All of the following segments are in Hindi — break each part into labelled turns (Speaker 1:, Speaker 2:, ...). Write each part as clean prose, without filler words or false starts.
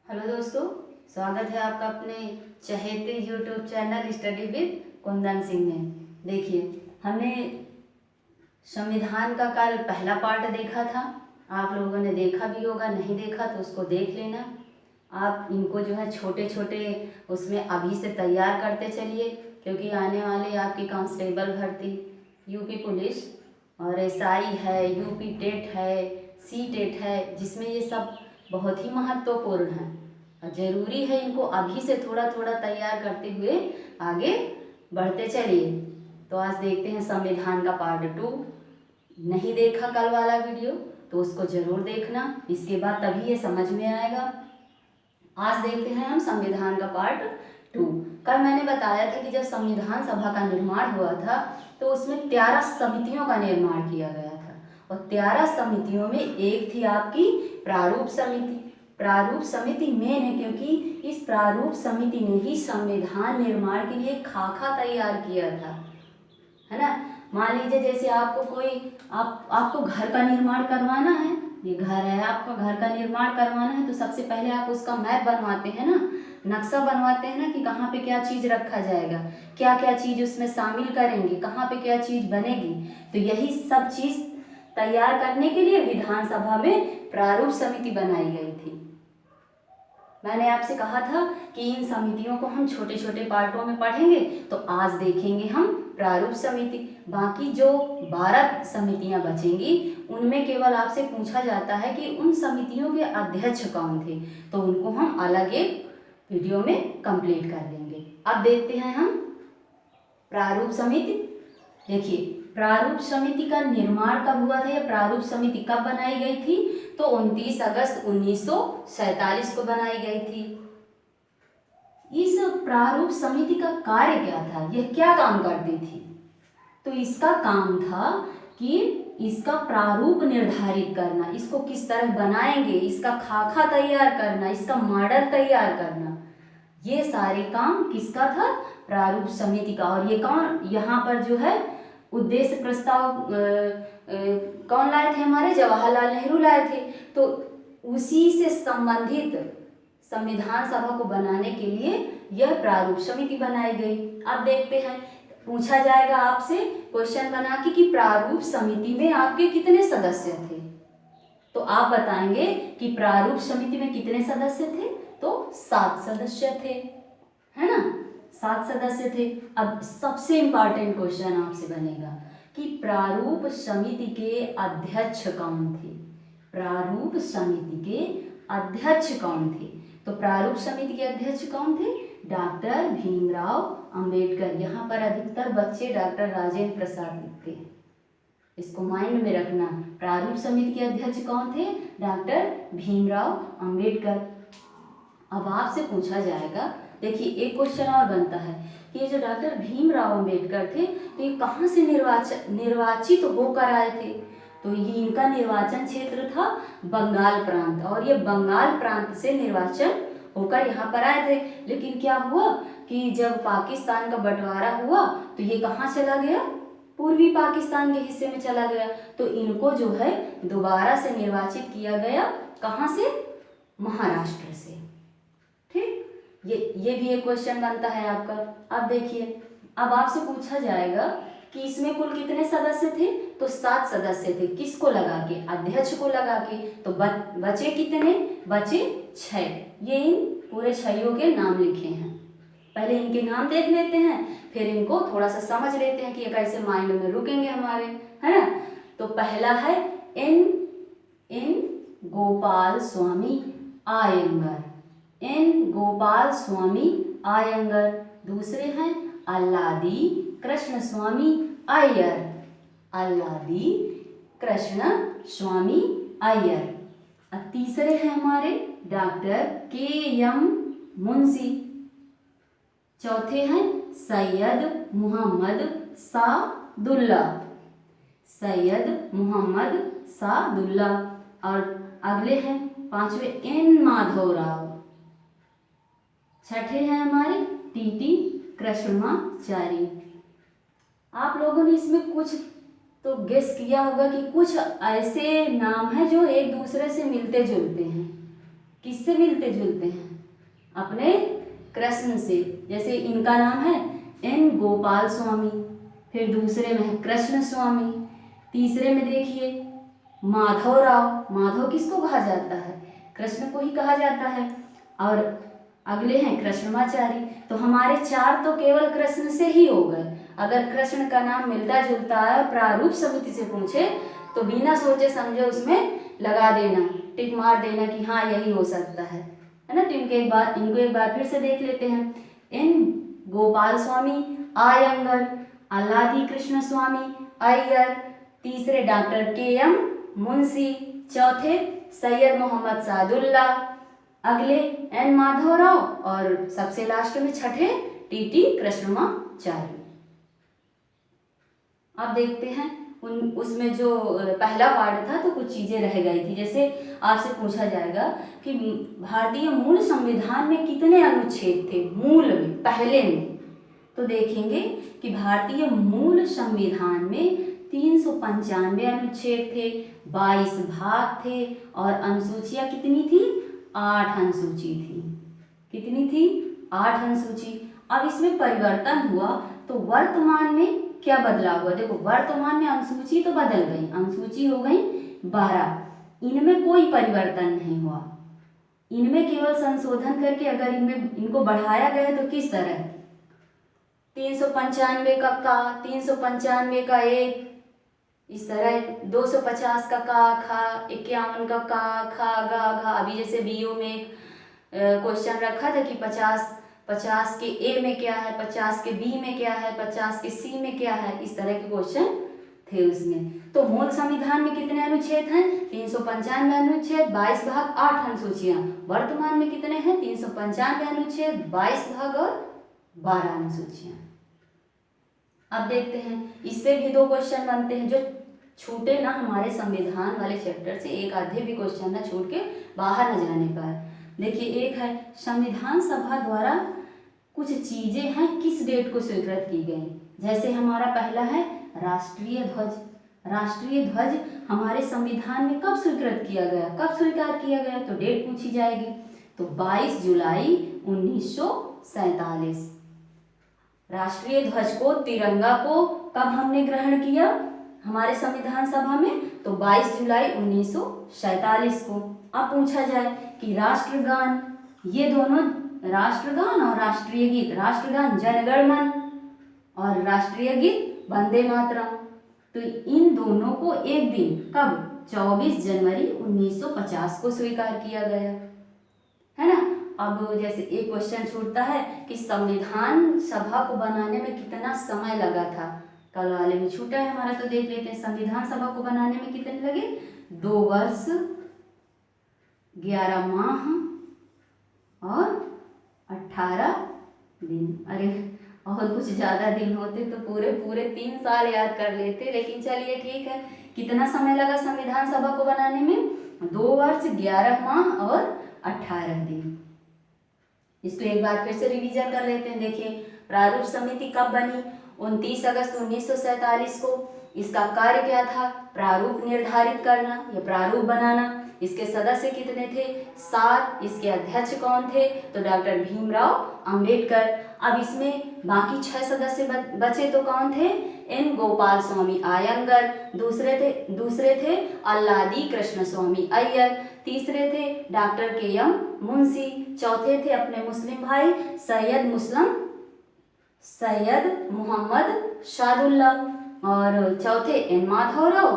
Speaker 1: हेलो दोस्तों, स्वागत है आपका अपने चहेते YouTube channel study with Kundan Singh में। देखिए, हमने संविधान का कल पहला पार्ट देखा था। आप लोगों ने देखा भी होगा, नहीं देखा तो उसको देख लेना। आप इनको जो है छोटे छोटे उसमें अभी से तैयार करते चलिए, क्योंकि आने वाले आपकी कांस्टेबल भर्ती, यूपी पुलिस और एसआई है, यूपी टेट है, सी टेट है, जिसमें ये सब बहुत ही महत्वपूर्ण है और ज़रूरी है इनको अभी से थोड़ा थोड़ा तैयार करते हुए आगे बढ़ते चलिए। तो आज देखते हैं संविधान का पार्ट 2। नहीं देखा कल वाला वीडियो तो उसको ज़रूर देखना, इसके बाद तभी ये समझ में आएगा। आज देखते हैं हम संविधान का पार्ट 2। कल मैंने बताया था कि जब संविधान सभा का निर्माण हुआ था तो उसमें 13 समितियों का निर्माण किया गया था और 13 समितियों में एक थी आपकी प्रारूप समिति। प्रारूप समिति मेन है क्योंकि इस प्रारूप समिति ने ही संविधान निर्माण के लिए खाका तैयार किया था, है ना। मान लीजिए जैसे आपको आपको घर का निर्माण करवाना है, ये घर है, आपका घर का निर्माण करवाना है तो सबसे पहले आप उसका मैप बनवाते हैं ना, नक्शा बनवाते हैं ना कि कहाँ पे क्या चीज़ रखा जाएगा, क्या क्या चीज़ उसमें शामिल करेंगे, कहाँ पे क्या चीज़ बनेगी। तो यही सब चीज़ तैयार करने के लिए विधानसभा में प्रारूप समिति बनाई गई थी। मैंने आपसे कहा था कि इन समितियों को हम छोटे छोटे पार्टों में पढ़ेंगे, तो आज देखेंगे हम प्रारूप समिति। बाकी जो 12 समितियां बचेंगी उनमें केवल आपसे पूछा जाता है कि उन समितियों के अध्यक्ष कौन थे, तो उनको हम अलग एक वीडियो में कंप्लीट कर लेंगे। अब देखते हैं हम प्रारूप समिति। देखिए, प्रारूप समिति का निर्माण कब हुआ था या प्रारूप समिति कब बनाई गई थी, तो 29 अगस्त 1947 को बनाई गई थी। इस प्रारूप समिति का कार्य क्या था, यह क्या काम करती थी, तो इसका काम था कि इसका प्रारूप निर्धारित करना, इसको किस तरह बनाएंगे, इसका खाका तैयार करना, इसका मॉडल तैयार करना, ये सारे काम किसका था, प्रारूप समिति का। और ये कौन यहाँ पर जो है उद्देश्य प्रस्ताव कौन लाए थे, हमारे जवाहरलाल नेहरू लाए थे। तो उसी से संबंधित संविधान सभा को बनाने के लिए यह प्रारूप समिति बनाई गई। अब देखते हैं, पूछा जाएगा आपसे क्वेश्चन बना के कि प्रारूप समिति में आपके कितने सदस्य थे, तो आप बताएंगे कि प्रारूप समिति में कितने सदस्य थे, तो 7 सदस्य थे, है ना, 7 सदस्य थे। अब सबसे इंपॉर्टेंट क्वेश्चन आपसे बनेगा कि प्रारूप समिति के अध्यक्ष कौन थे। प्रारूप समिति के अध्यक्ष कौन थे, तो प्रारूप समिति के अध्यक्ष कौन थे, डॉक्टर भीमराव अंबेडकर। यहाँ पर अधिकतर बच्चे डॉक्टर राजेंद्र प्रसाद लिखते हैं, इसको माइंड में रखना। प्रारूप समिति के अध्यक्ष कौन थे, डॉक्टर भीमराव अंबेडकर। अब आपसे पूछा जाएगा, देखिए एक क्वेश्चन और बनता है कि ये जो डॉक्टर भीमराव अंबेडकर थे तो ये कहाँ से निर्वाचित होकर आए थे, तो ये इनका निर्वाचन क्षेत्र था बंगाल प्रांत, और ये बंगाल प्रांत से निर्वाचन होकर यहाँ पर आए थे। लेकिन क्या हुआ कि जब पाकिस्तान का बंटवारा हुआ तो ये कहाँ चला गया, पूर्वी पाकिस्तान के हिस्से में चला गया। तो इनको जो है दोबारा से निर्वाचित किया गया, कहाँ से, महाराष्ट्र से। ठीक, ये भी एक क्वेश्चन बनता है आपका। अब देखिए, अब आपसे पूछा जाएगा कि इसमें कुल कितने सदस्य थे, तो 7 सदस्य थे। किसको लगा के, अध्यक्ष को लगा के। तो बचे कितने, बचे 6। ये इन पूरे 6 के नाम लिखे हैं। पहले इनके नाम देख लेते हैं, फिर इनको थोड़ा सा समझ लेते हैं कि ये कैसे माइंड में रुकेंगे हमारे, है ना। तो पहला है एन गोपाल स्वामी आयंगर, एन गोपाल स्वामी आयंगर। दूसरे हैं अल्लादी कृष्ण स्वामी अय्यर, अल्लादी कृष्ण स्वामी अय्यर। और तीसरे हैं हमारे डॉक्टर के.एम. मुंशी। चौथे हैं सैयद मोहम्मद सादुल्ला, सैयद मोहम्मद सादुल्ला। और अगले हैं 5वें एन माधवराव। छठे हैं हमारे टी.टी. कृष्णमाचारी। आप लोगों ने इसमें कुछ तो गेस किया होगा कि कुछ ऐसे नाम हैं जो एक दूसरे से मिलते जुलते हैं। किससे मिलते जुलते हैं? अपने कृष्ण से। जैसे इनका नाम है एन गोपाल स्वामी, फिर दूसरे में है कृष्ण स्वामी, तीसरे में देखिए माधव राव। माधव किसको कहा जाता है? कृष्ण को ही कहा जाता है। और अगले हैं कृष्णमाचारी। तो हमारे 4 तो केवल कृष्ण से ही हो गए। अगर कृष्ण का नाम मिलता जुलता है और प्रारूप समिति से पूछे तो बिना सोचे समझे उसमें लगा देना, टिक मार देना कि हाँ यही हो सकता है ना। तो इनको एक बार फिर से देख लेते हैं। एन गोपाल स्वामी आयंगर, अल्लादी कृष्ण स्वामी अय्यर, तीसरे डॉक्टर के.एम. मुंशी, चौथे सैयद मोहम्मद सादुल्ला, अगले एन माधवराव और सबसे लास्ट में छठे टी.टी. कृष्णमाचारी। अब देखते हैं उसमें जो पहला पार्ट था तो कुछ चीजें रह गई थी। जैसे आपसे पूछा जाएगा कि भारतीय मूल संविधान में कितने अनुच्छेद थे? मूल में, पहले में। तो देखेंगे कि भारतीय मूल संविधान में 395 अनुच्छेद थे, 22 भाग थे और अनुसूचियां कितनी थी? 8 अनुसूची थी। कितनी थी? 8 अनुसूची। अब इसमें परिवर्तन हुआ तो वर्तमान में क्या बदलाव हुआ? देखो वर्तमान में अनुसूची तो बदल गई, अनुसूची हो गई 12। इनमें कोई परिवर्तन नहीं हुआ, इनमें केवल संशोधन करके अगर इनको बढ़ाया गया तो किस तरह? 395 का 395 का 1, इस तरह 250 का खा, 51 का खा गा घा। अभी जैसे बीओ में एक क्वेश्चन रखा था कि 50 के ए में क्या है, 50 के बी में क्या है, 50 के सी में क्या है, इस तरह के क्वेश्चन थे उसमें। तो मूल संविधान में कितने अनुच्छेद हैं? 395 अनुच्छेद, 22 भाग, 8 अनुसूचियां। वर्तमान में कितने हैं? 395 अनुच्छेद, 22 भाग और 12 अनुसूचियां। अब देखते हैं, इससे भी 2 क्वेश्चन बनते हैं जो छूटे ना हमारे संविधान वाले चैप्टर से, एक आधे भी क्वेश्चन ना छूट के बाहर न जाने पाए। देखिए एक है संविधान सभा द्वारा कुछ चीजें हैं किस डेट को स्वीकृत की गई। जैसे हमारा पहला है राष्ट्रीय ध्वज। राष्ट्रीय ध्वज हमारे संविधान में कब स्वीकृत किया गया, कब स्वीकार किया गया? तो डेट पूछी जाएगी। तो 22 जुलाई 1947 राष्ट्रीय ध्वज को, तिरंगा को कब हमने ग्रहण किया हमारे संविधान सभा में? तो 22 जुलाई 1947 को। अब पूछा जाए कि राष्ट्रगान, ये दोनों राष्ट्रगान और राष्ट्रीय गीत, राष्ट्रगान जन गण मन और राष्ट्रीय गीत वंदे मातरम, तो इन दोनों को एक दिन कब? 24 जनवरी 1950 को स्वीकार किया गया है ना। अब जैसे एक क्वेश्चन छूटता है कि संविधान सभा को बनाने में कितना समय लगा था, कल वाले में छूटा है हमारा, तो देख लेते हैं। संविधान सभा को बनाने में कितने लगे? 2 वर्ष 11 माह और 18 दिन। अरे और कुछ ज़्यादा दिन होते तो पूरे 3 साल याद कर लेते, लेकिन चलिए ठीक है। कितना समय लगा संविधान सभा को बनाने में? 2 वर्ष 11 माह और 18 दिन। इसको एक बार फिर से रिवीजन कर लेते हैं। देखिए प्रारूप समिति कब बनी? 29 अगस्त 1947 को। इसका कार्य क्या था? प्रारूप निर्धारित करना या प्रारूप बनाना। इसके सदस्य कितने थे? 7। इसके अध्यक्ष कौन थे? तो डॉक्टर भीमराव अंबेडकर। अब इसमें बाकी 6 सदस्य बचे तो कौन थे? एन गोपाल स्वामी आयंगर, दूसरे थे अल्लादी कृष्ण स्वामी अय्यर, तीसरे थे डॉक्टर के.एम. मुंशी, चौथे थे अपने मुस्लिम भाई सैयद मोहम्मद सादुल्ला और चौथे एन माधवराव,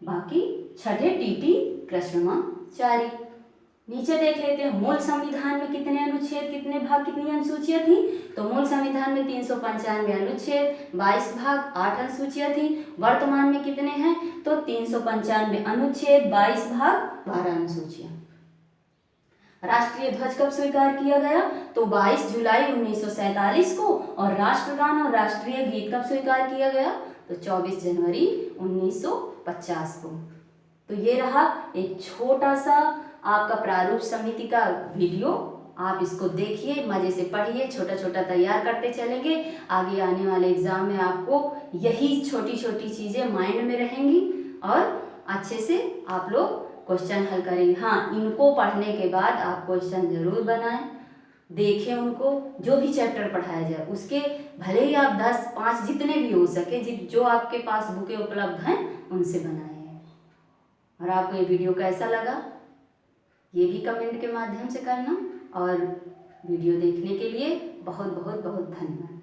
Speaker 1: बाकी छठे टी.टी. कृष्णमाचारी। नीचे देख लेते हैं मूल संविधान में कितने अनुच्छेद, कितने भाग, कितनी अनुसूचियां थी? तो मूल संविधान में 395 अनुच्छेद, 22 भाग, 8 अनुसूचियां थी। वर्तमान में कितने हैं? तो 395 अनुच्छेद, 22 भाग, 12 अनुसूचियां। राष्ट्रीय ध्वज कब स्वीकार किया गया? तो 22 जुलाई 1947 को। और राष्ट्रगान और राष्ट्रीय गीत कब स्वीकार किया गया? तो 24 जनवरी 1950 को। तो ये रहा एक छोटा सा आपका प्रारूप समिति का वीडियो। आप इसको देखिए, मजे से पढ़िए, छोटा छोटा तैयार करते चलेंगे। आगे आने वाले एग्जाम में आपको यही छोटी छोटी चीज़ें माइंड में रहेंगी और अच्छे से आप लोग क्वेश्चन हल करेंगे। हाँ, इनको पढ़ने के बाद आप क्वेश्चन जरूर बनाएं, देखें उनको, जो भी चैप्टर पढ़ाया जाए उसके भले ही आप 10, 5 जितने भी हो सके, जो आपके पास बुकें उपलब्ध हैं उनसे बनाइए। और आपको ये वीडियो कैसा लगा ये भी कमेंट के माध्यम से करना, और वीडियो देखने के लिए बहुत बहुत बहुत धन्यवाद।